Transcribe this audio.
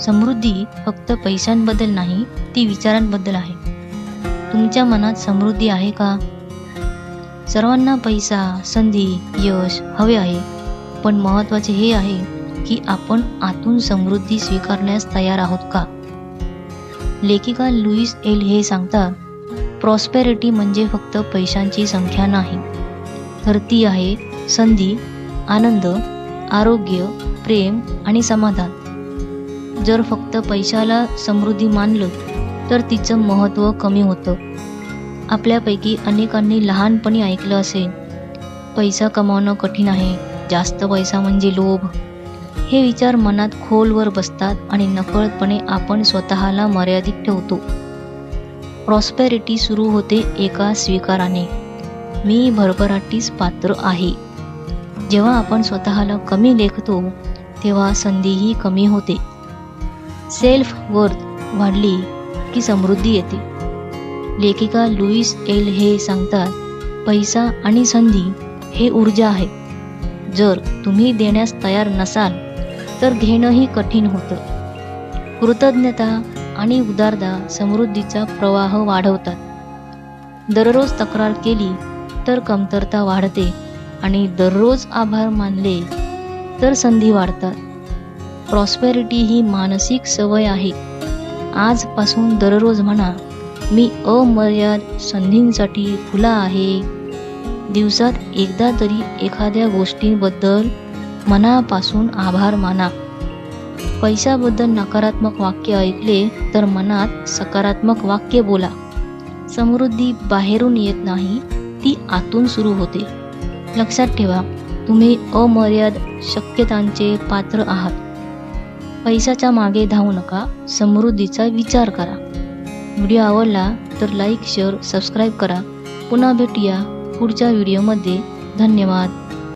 समृद्धी फक्त पैशांबद्दल नाही, ती विचारांबद्दल आहे. तुमच्या मनात समृद्धी आहे का? सर्वांना पैसा, संधी, यश हवे आहे, पण महत्त्वाचे हे आहे की आपण आतून समृद्धी स्वीकारण्यास तयार आहोत का? लेखिका लुईस एल हे सांगतात, प्रॉस्पेरिटी म्हणजे फक्त पैशांची संख्या नाही, तर ती आहे संधी, आनंद, आरोग्य, प्रेम आणि समाधान. जर फक्त पैशाला समृद्धी मानलं तर तिचं महत्त्व कमी होतं. आपल्यापैकी अनेकांनी लहानपणी ऐकलं असेल, पैसा कमावणं कठीण आहे, जास्त पैसा म्हणजे लोभ. हे विचार मनात खोलवर बसतात आणि नकळतपणे आपण स्वतःला मर्यादित ठेवतो. प्रॉस्पेरिटी सुरू होते एका स्वीकाराने, मी भरभराटीस पात्र आहे. जेव्हा आपण स्वतःला कमी लेखतो तेव्हा संधीही कमी होते. सेल्फ वर्थ वाढली की समृद्धी येते. लेखिका लुईस एल हे सांगतात, पैसा आणि संधी हे ऊर्जा आहे. जर तुम्ही देण्यास तयार नसाल तर घेणंही कठीण होतं. कृतज्ञता आणि उदारता समृद्धीचा प्रवाह वाढवतात. दररोज तक्रार केली तर कमतरता वाढते आणि दररोज आभार मानले तर संधी वाढतात. प्रॉस्पेरिटी ही मानसिक सवय आहे. आजपासून दररोज म्हणा, मी अमर्याद संधींसाठी खुला आहे. दिवसात एकदा तरी एखाद्या गोष्टीबद्दल मनापासून आभार माना. पैशाबद्दल नकारात्मक वाक्य ऐकले तर मनात सकारात्मक वाक्य बोला. समृद्धी बाहेरून येत नाही, ती आतून सुरू होते. लक्षात ठेवा, तुम्ही अमर्याद शक्यतांचे पात्र आहात. पैशाच्या मागे धावू नका, समृद्धीचा विचार करा. व्हिडिओ आवडला तर लाईक, शेअर, सबस्क्राईब करा. पुन्हा भेटूया पुढच्या व्हिडिओमध्ये. धन्यवाद.